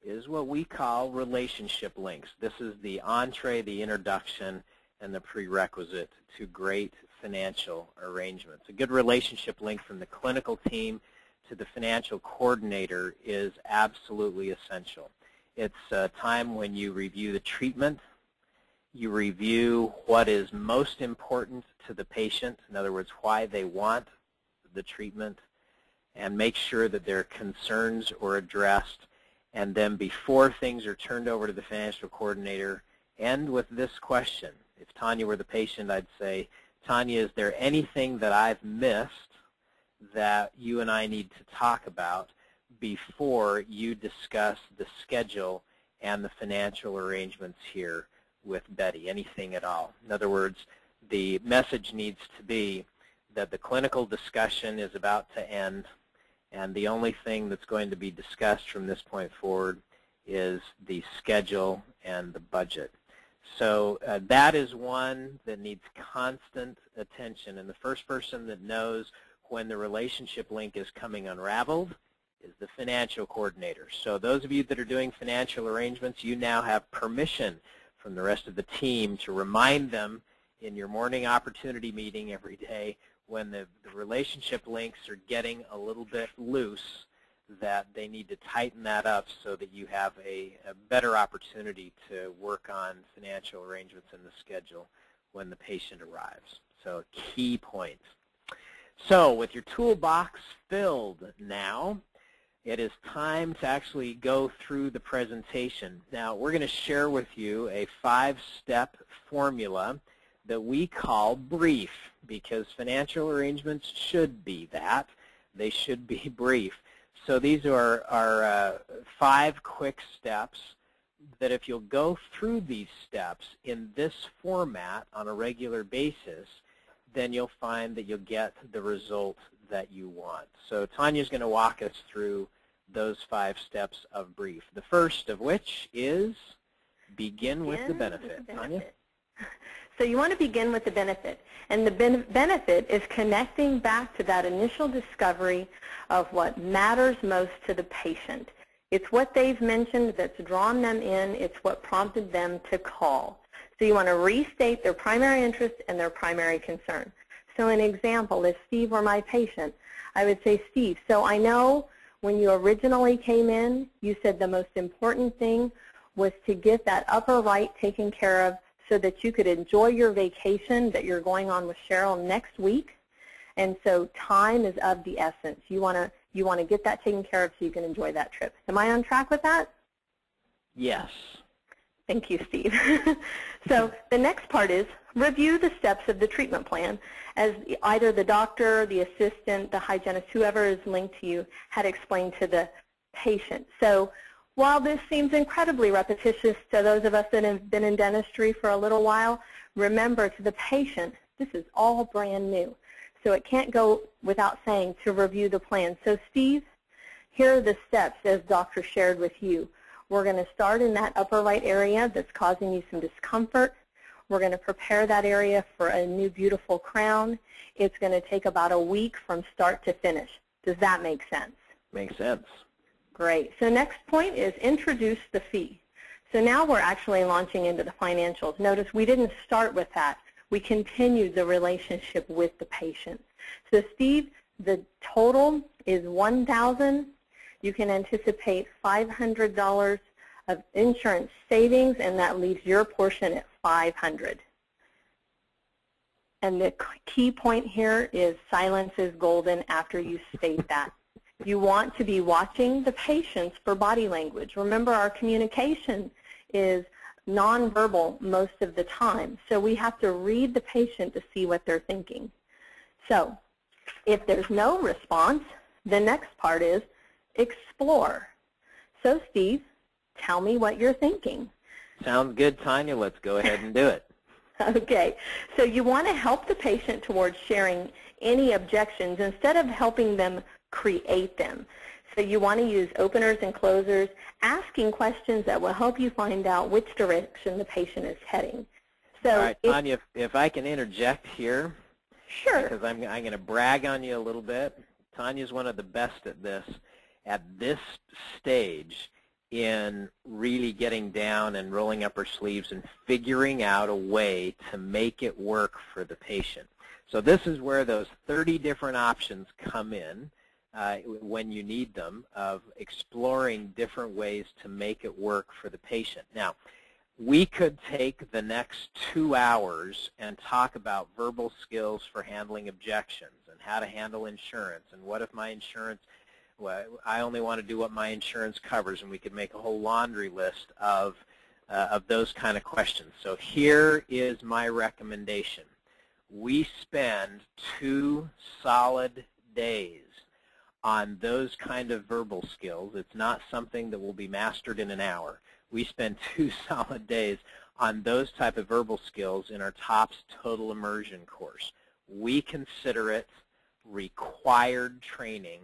is what we call relationship links. This is the entree, the introduction, and the prerequisite to great financial arrangements. A good relationship link from the clinical team to the financial coordinator is absolutely essential. It's a time when you review the treatment, you review what is most important to the patient, in other words, why they want the treatment, and make sure that their concerns are addressed. And then before things are turned over to the financial coordinator, end with this question. If Tanya were the patient, I'd say, Tanya, is there anything that I've missed that you and I need to talk about before you discuss the schedule and the financial arrangements here with Betty? Anything at all? In other words, the message needs to be that the clinical discussion is about to end, and the only thing that's going to be discussed from this point forward is the schedule and the budget. So that is one that needs constant attention. And the first person that knows when the relationship link is coming unraveled is the financial coordinator. So those of you that are doing financial arrangements, you now have permission from the rest of the team to remind them in your morning opportunity meeting every day when the relationship links are getting a little bit loose, that they need to tighten that up so that you have a better opportunity to work on financial arrangements in the schedule when the patient arrives. So key point. So with your toolbox filled now, it is time to actually go through the presentation. Now we're going to share with you a 5-step formula that we call brief, because financial arrangements should be that. They should be brief. So these are 5 quick steps that if you'll go through these steps in this format on a regular basis, then you'll find that you'll get the result that you want. So Tanya's going to walk us through those 5 steps of brief. The first of which is begin with the benefit. Tanya? So you want to begin with the benefit. And the benefit is connecting back to that initial discovery of what matters most to the patient. It's what they've mentioned that's drawn them in. It's what prompted them to call. So you want to restate their primary interest and their primary concern. So an example, if Steve were my patient, I would say, Steve, so I know when you originally came in, you said the most important thing was to get that upper right taken care of so that you could enjoy your vacation that you're going on with Cheryl next week. And so time is of the essence. You want to get that taken care of so you can enjoy that trip. Am I on track with that? Yes. Thank you, Steve. So the next part is review the steps of the treatment plan, as either the doctor, the assistant, the hygienist, whoever is linked to you, had explained to the patient. So while this seems incredibly repetitious to those of us that have been in dentistry for a little while, remember, to the patient, this is all brand new. So it can't go without saying to review the plan. So Steve, here are the steps as doctor shared with you. We're going to start in that upper right area that's causing you some discomfort. We're going to prepare that area for a new beautiful crown. It's going to take about a week from start to finish. Does that make sense? Makes sense. Great. So next point is introduce the fee. So now we're actually launching into the financials. Notice we didn't start with that. We continued the relationship with the patient. So Steve, the total is $1,000. You can anticipate $500 of insurance savings, and that leaves your portion at $500. And the key point here is silence is golden after you state that. You want to be watching the patients for body language. Remember, our communication is nonverbal most of the time, so we have to read the patient to see what they're thinking. So if there's no response, the next part is explore. So Steve, tell me what you're thinking. Sounds good, Tanya. Let's go ahead and do it. Okay, so you want to help the patient towards sharing any objections instead of helping them create them. So you want to use openers and closers, asking questions that will help you find out which direction the patient is heading. So all right, Tanya, if I can interject here. Sure. Because I'm going to brag on you a little bit. Tanya's one of the best at this stage in really getting down and rolling up her sleeves and figuring out a way to make it work for the patient. So this is where those 30 different options come in when you need them, of exploring different ways to make it work for the patient. Now, we could take the next 2 hours and talk about verbal skills for handling objections and how to handle insurance and what if my insurance, well, I only want to do what my insurance covers, and we could make a whole laundry list of those kind of questions. So here is my recommendation. We spend 2 solid days on those kind of verbal skills. It's not something that will be mastered in an hour. We spend 2 solid days on those type of verbal skills in our TOPS Total Immersion course. We consider it required training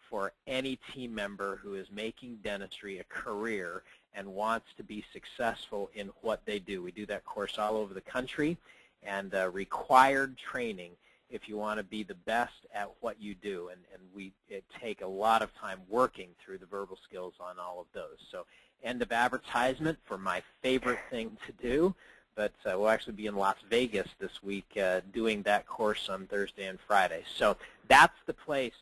for any team member who is making dentistry a career and wants to be successful in what they do. We do that course all over the country, and required training if you want to be the best at what you do. And we take a lot of time working through the verbal skills on all of those. So end of advertisement for my favorite thing to do, but we'll actually be in Las Vegas this week doing that course on Thursday and Friday. So that's the place.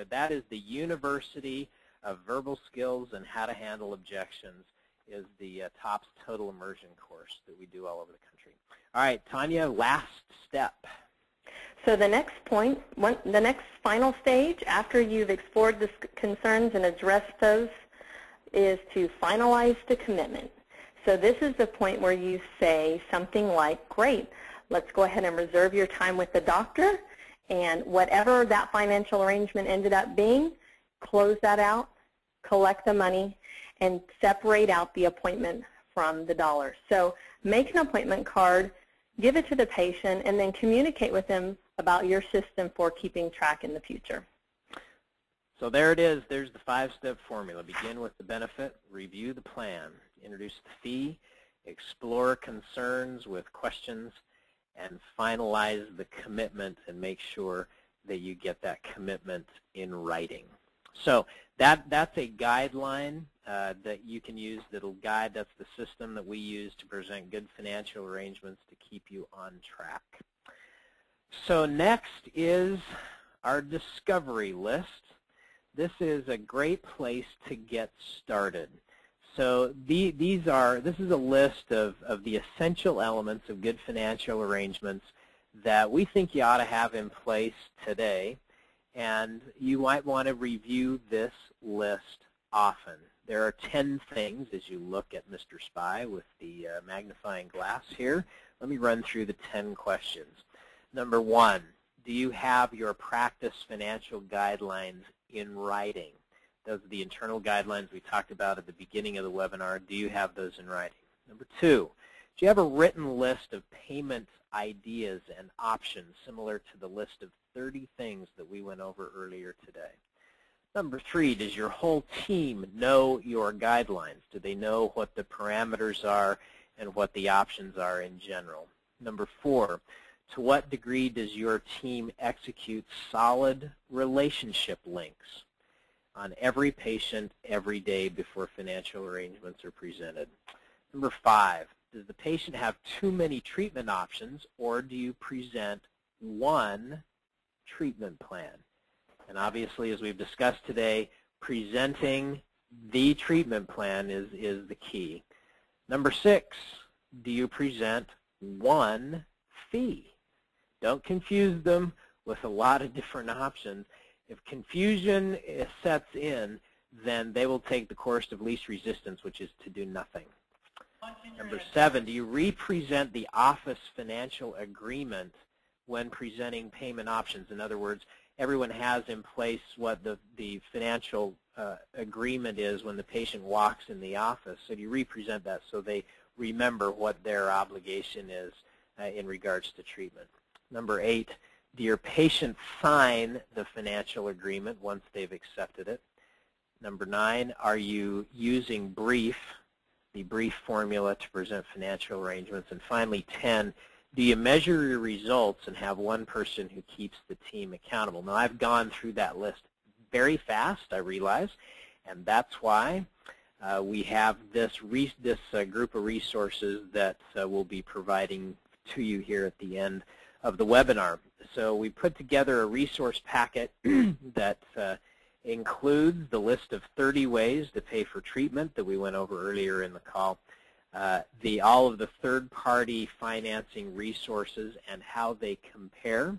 That is the University of Verbal Skills and How to Handle Objections, is the TOPS Total Immersion course that we do all over the country. All right, Tanya, last step. So the next point, the next final stage after you've explored the concerns and addressed those, is to finalize the commitment. So this is the point where you say something like, great, let's go ahead and reserve your time with the doctor, and whatever that financial arrangement ended up being, close that out, collect the money, and separate out the appointment from the dollars. So make an appointment card, give it to the patient, and then communicate with them about your system for keeping track in the future. So there it is. There's the 5-step formula. Begin with the benefit, review the plan, introduce the fee, explore concerns with questions, and finalize the commitment and make sure that you get that commitment in writing. So that's a guideline that you can use that'll guide. That's the system that we use to present good financial arrangements to keep you on track. So next is our discovery list. This is a great place to get started. So this is a list of the essential elements of good financial arrangements that we think you ought to have in place today, and you might want to review this list often. There are 10 things as you look at Mr. Spy with the magnifying glass here. Let me run through the 10 questions. Number 1, do you have your practice financial guidelines in writing? Those are the internal guidelines we talked about at the beginning of the webinar. Do you have those in writing? Number 2, do you have a written list of payment ideas and options similar to the list of 30 things that we went over earlier today? Number 3, does your whole team know your guidelines? Do they know what the parameters are and what the options are in general? Number 4, to what degree does your team execute solid relationship links? on every patient every day before financial arrangements are presented. Number 5, does the patient have too many treatment options, or do you present one treatment plan? And obviously, as we've discussed today, presenting the treatment plan is the key. Number 6, do you present one fee? Don't confuse them with a lot of different options. If confusion sets in, then they will take the course of least resistance, which is to do nothing. Number 7, do you represent the office financial agreement when presenting payment options? In other words, everyone has in place what the financial agreement is when the patient walks in the office. So do you represent that so they remember what their obligation is in regards to treatment? Number 8, do your patients sign the financial agreement once they've accepted it? Number 9, are you using the brief formula to present financial arrangements? And finally, 10, do you measure your results and have one person who keeps the team accountable? Now, I've gone through that list very fast, I realize, and that's why we have this group of resources that we'll be providing to you here at the end of the webinar. So we put together a resource packet that includes the list of 30 ways to pay for treatment that we went over earlier in the call, all of the third-party financing resources and how they compare.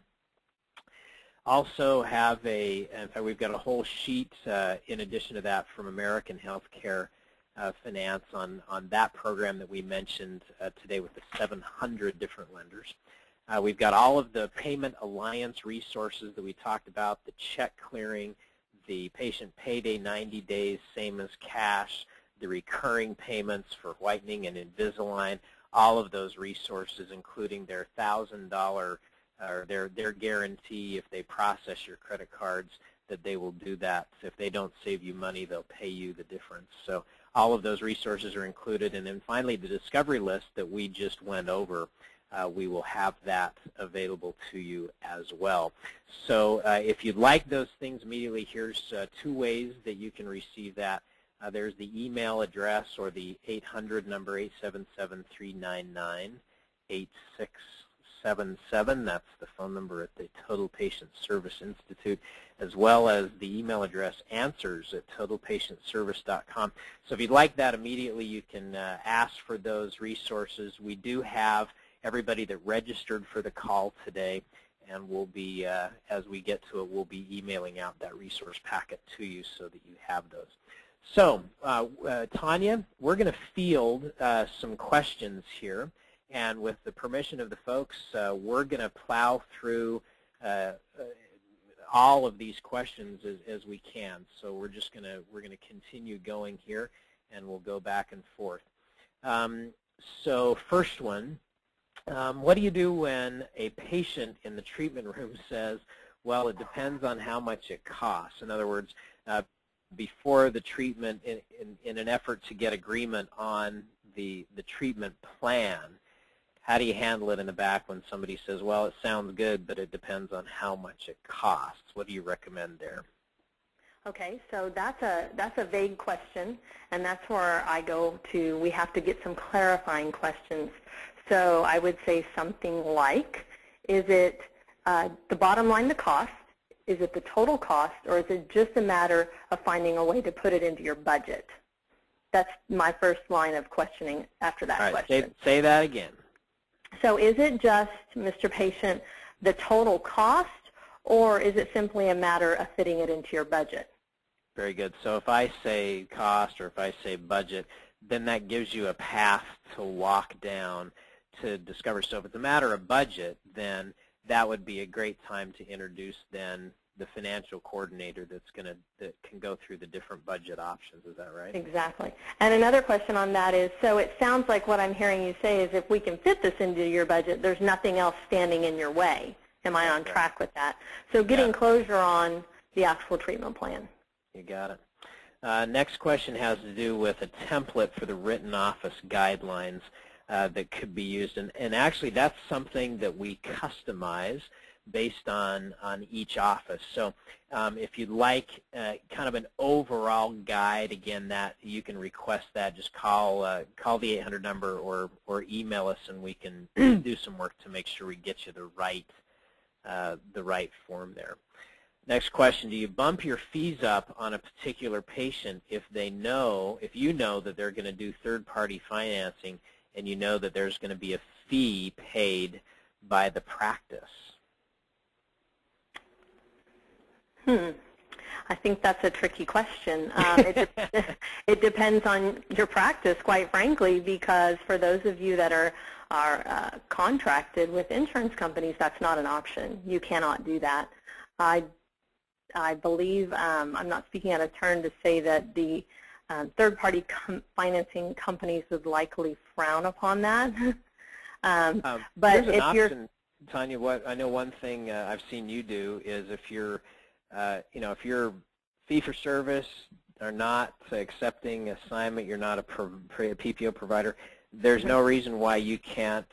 Also have in fact, we've got a whole sheet in addition to that from American Healthcare Finance on that program that we mentioned today with the 700 different lenders. We've got all of the Payment Alliance resources that we talked about, the check clearing, the patient payday 90 days, same as cash, the recurring payments for whitening and Invisalign, all of those resources, including their $1,000 or their guarantee if they process your credit cards that they will do that. If they don't save you money, they'll pay you the difference. So all of those resources are included. And then finally, the discovery list that we just went over, we will have that available to you as well. So if you'd like those things immediately, here's 2 ways that you can receive that. There's the email address or the 800 number, 877-399-8677. That's the phone number at the Total Patient Service Institute, as well as the email address answers@totalpatientservice.com. So if you'd like that immediately, you can ask for those resources. We do have everybody that registered for the call today, and we'll be, as we get to it, we'll be emailing out that resource packet to you so that you have those. So, Tanya, we're going to field some questions here, and with the permission of the folks, we're going to plow through all of these questions as we can. So we're going to continue going here, and we'll go back and forth. So first one. What do you do when a patient in the treatment room says, well, it depends on how much it costs? In other words, before the treatment, in an effort to get agreement on the treatment plan, how do you handle it in the back when somebody says, well, it sounds good, but it depends on how much it costs? What do you recommend there? Okay, so that's a vague question, and that's where I go to, we have to get some clarifying questions. So I would say something like, is it the bottom line, the cost? Is it the total cost, or is it just a matter of finding a way to put it into your budget? That's my first line of questioning after that question. Say that again. So is it just, Mr. Patient, the total cost, or is it simply a matter of fitting it into your budget? Very good. So if I say cost or if I say budget, then that gives you a path to walk down to discover. So if it's a matter of budget, then that would be a great time to introduce then the financial coordinator that can go through the different budget options. Is that right? Exactly. And another question on that is, so it sounds like what I'm hearing you say is if we can fit this into your budget, there's nothing else standing in your way. Am I on track with that? So getting closure on the actual treatment plan. You got it. Next question has to do with a template for the written office guidelines that could be used. And actually, that's something that we customize based on each office. So if you'd like kind of an overall guide, again, that you can request that. Just call the 800 number or email us, and we can do some work to make sure we get you the right form there. Next question: do you bump your fees up on a particular patient if you know that they're going to do third-party financing, and you know that there's going to be a fee paid by the practice? I think that's a tricky question. It depends on your practice, quite frankly, because for those of you that are contracted with insurance companies, that's not an option. You cannot do that. I believe, I'm not speaking out of turn to say that the third-party financing companies would likely frown upon that. But there's an option, Tanya. I know one thing I've seen you do is if you're if you're fee-for-service or not accepting assignment, you're not a PPO provider, there's no reason why you can't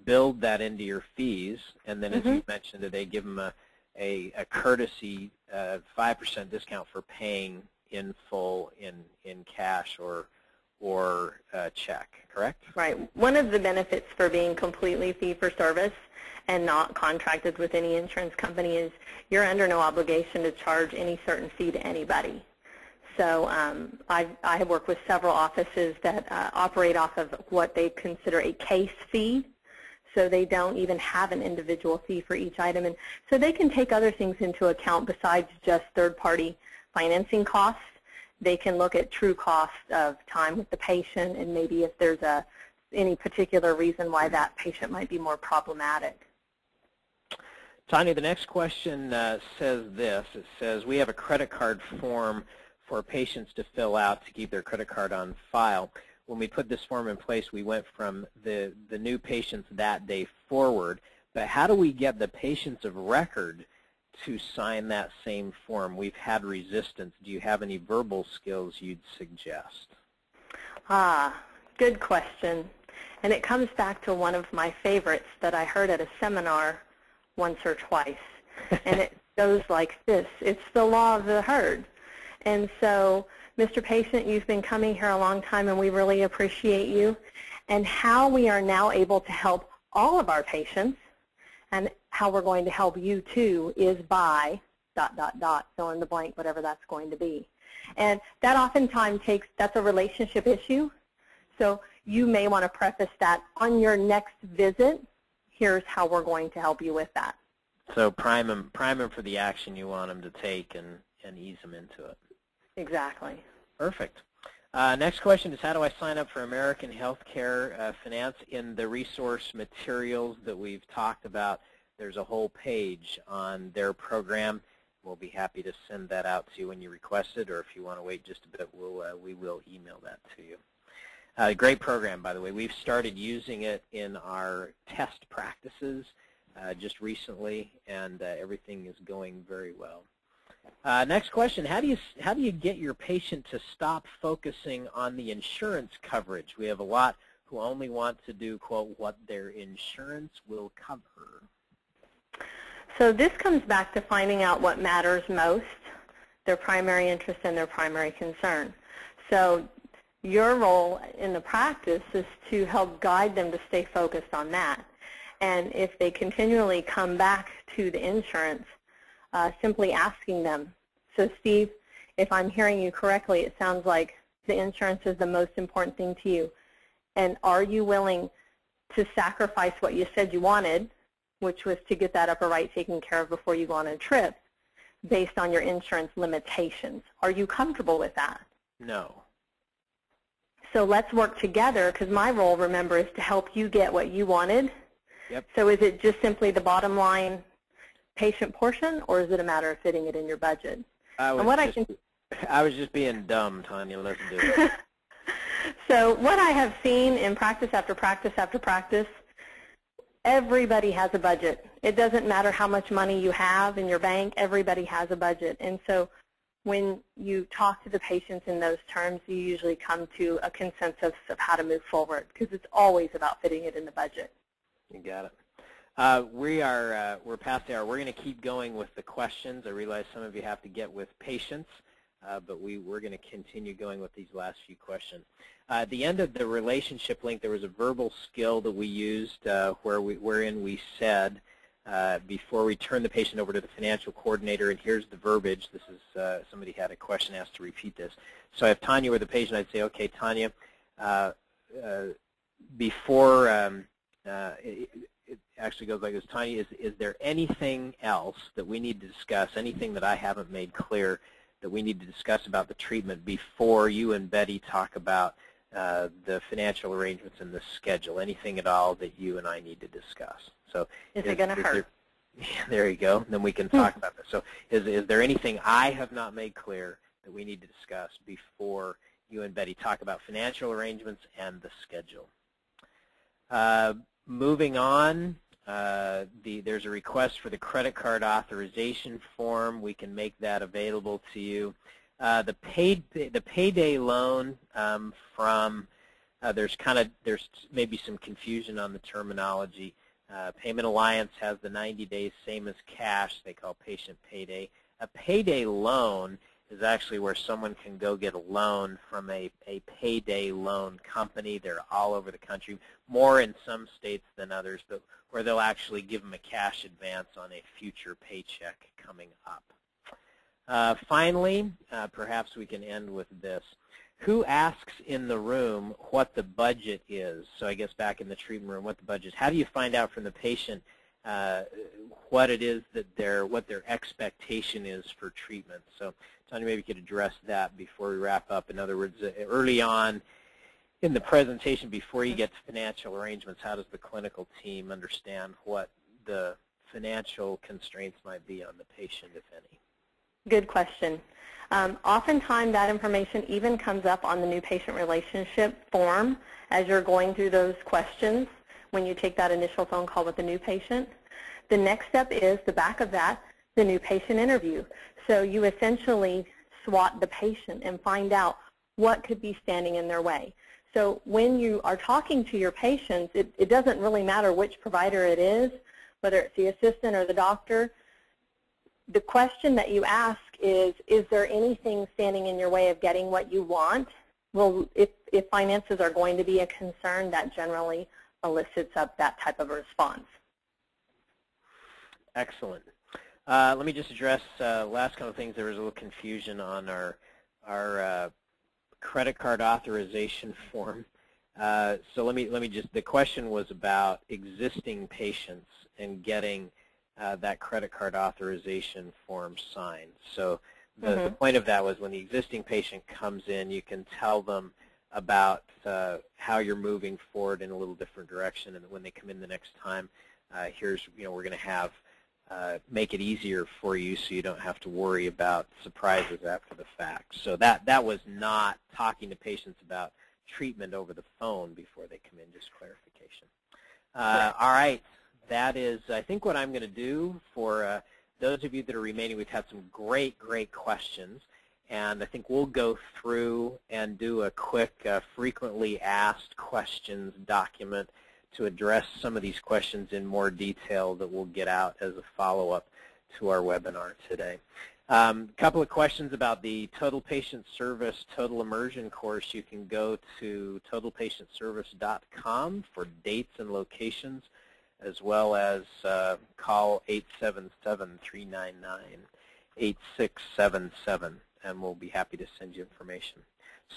build that into your fees, and then as you mentioned, that they give them a courtesy 5% discount for paying in full in cash or check, correct? Right. One of the benefits for being completely fee-for-service and not contracted with any insurance company is you're under no obligation to charge any certain fee to anybody. So I have worked with several offices that operate off of what they consider a case fee. So they don't even have an individual fee for each item. And so they can take other things into account besides just third-party financing costs. They can look at true cost of time with the patient and maybe if there's any particular reason why that patient might be more problematic. Tanya, the next question says this. It says, we have a credit card form for patients to fill out to keep their credit card on file. When we put this form in place, we went from the new patients that day forward. But how do we get the patients of record to sign that same form? We've had resistance. Do you have any verbal skills you'd suggest? Good question. And it comes back to one of my favorites that I heard at a seminar once or twice. And it goes like this. It's the law of the herd. And so, Mr. Patient, you've been coming here a long time, and we really appreciate you. And how we are now able to help all of our patients and how we're going to help you, too, is by ... fill in the blank, whatever that's going to be. And that oftentimes that's a relationship issue. So you may want to preface that on your next visit, here's how we're going to help you with that. So prime them for the action you want them to take and ease them into it. Exactly. Perfect. Next question is, how do I sign up for American Healthcare Finance? In the resource materials that we've talked about, there's a whole page on their program. We'll be happy to send that out to you when you request it, or if you want to wait just a bit, we will email that to you. Great program, by the way. We've started using it in our test practices just recently, and everything is going very well. Next question, how do you get your patient to stop focusing on the insurance coverage? We have a lot who only want to do, quote, what their insurance will cover. So this comes back to finding out what matters most, their primary interest and their primary concern. So your role in the practice is to help guide them to stay focused on that. And if they continually come back to the insurance, simply asking them, so Steve, if I'm hearing you correctly, it sounds like the insurance is the most important thing to you. And are you willing to sacrifice what you said you wanted, which was to get that upper right taken care of before you go on a trip, based on your insurance limitations? Are you comfortable with that? No. So let's work together, because my role, remember, is to help you get what you wanted. Yep. So is it just simply the bottom line patient portion, or is it a matter of fitting it in your budget? I was just being dumb, Tanya. Let's do it. So what I have seen in practice after practice after practice, everybody has a budget. It doesn't matter how much money you have in your bank. Everybody has a budget. And so when you talk to the patients in those terms, you usually come to a consensus of how to move forward, because it's always about fitting it in the budget. You got it. We're past the hour. We're going to keep going with the questions. I realize some of you have to get with patience, but we're going to continue going with these last few questions. At the end of the relationship link, there was a verbal skill that we used wherein we said, before we turn the patient over to the financial coordinator, and here's the verbiage. This is somebody had a question, asked to repeat this. So if Tanya were the patient, I'd say, okay, Tanya, before it actually goes like this, Tanya, is there anything else that we need to discuss, anything that I haven't made clear that we need to discuss about the treatment before you and Betty talk about the financial arrangements and the schedule, anything at all that you and I need to discuss? So is it going to hurt? There you go. Then we can talk about this. So is there anything I have not made clear that we need to discuss before you and Betty talk about financial arrangements and the schedule? Moving on, there's a request for the credit card authorization form. We can make that available to you. The payday loan there's maybe some confusion on the terminology. Payment Alliance has the 90 days, same as cash. They call patient payday. A payday loan is actually where someone can go get a loan from a payday loan company. They're all over the country, more in some states than others, but where they'll actually give them a cash advance on a future paycheck coming up. Finally, perhaps we can end with this. Who asks in the room what the budget is? So I guess back in the treatment room, what the budget is. How do you find out from the patient what it is that what their expectation is for treatment? So Tanya, maybe you could address that before we wrap up. In other words, early on in the presentation, before you get to financial arrangements, how does the clinical team understand what the financial constraints might be on the patient, if any? Good question. Oftentimes that information even comes up on the new patient relationship form as you're going through those questions when you take that initial phone call with the new patient. The next step is, the back of that, the new patient interview. So you essentially SWOT the patient and find out what could be standing in their way. So when you are talking to your patients, it doesn't really matter which provider it is, whether it's the assistant or the doctor. The question that you ask is there anything standing in your way of getting what you want? Well, if finances are going to be a concern, that generally elicits up that type of a response. Excellent. Let me just address last couple of things. There was a little confusion on our credit card authorization form. So let me just, the question was about existing patients and getting that credit card authorization form signed. So the point of that was when the existing patient comes in, you can tell them about how you're moving forward in a little different direction, and when they come in the next time, here's, we're going to have make it easier for you so you don't have to worry about surprises after the fact. So that was not talking to patients about treatment over the phone before they come in, just clarification. All right. That is, I think, what I'm going to do for those of you that are remaining. We've had some great questions, and I think we'll go through and do a quick frequently asked questions document to address some of these questions in more detail that we'll get out as a follow-up to our webinar today. A couple of questions about the Total Patient Service Total Immersion course. You can go to totalpatientservice.com for dates and locations, as well as call 877-399-8677, and we'll be happy to send you information.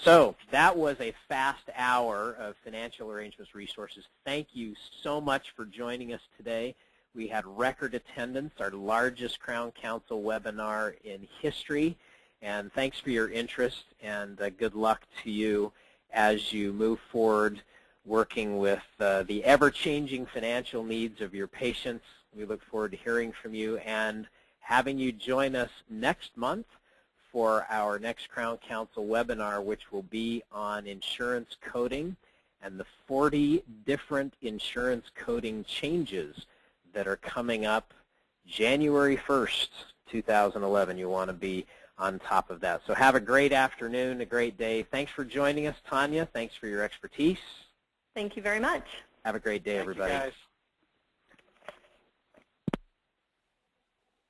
So that was a fast hour of financial arrangements resources. Thank you so much for joining us today. We had record attendance, our largest Crown Council webinar in history, and thanks for your interest, and good luck to you as you move forward working with the ever-changing financial needs of your patients. We look forward to hearing from you and having you join us next month for our next Crown Council webinar, which will be on insurance coding and the 40 different insurance coding changes that are coming up January 1st, 2011. You want to be on top of that. So have a great afternoon, a great day. Thanks for joining us, Tanya. Thanks for your expertise. Thank you very much. Have a great day, everybody. Thank you, guys.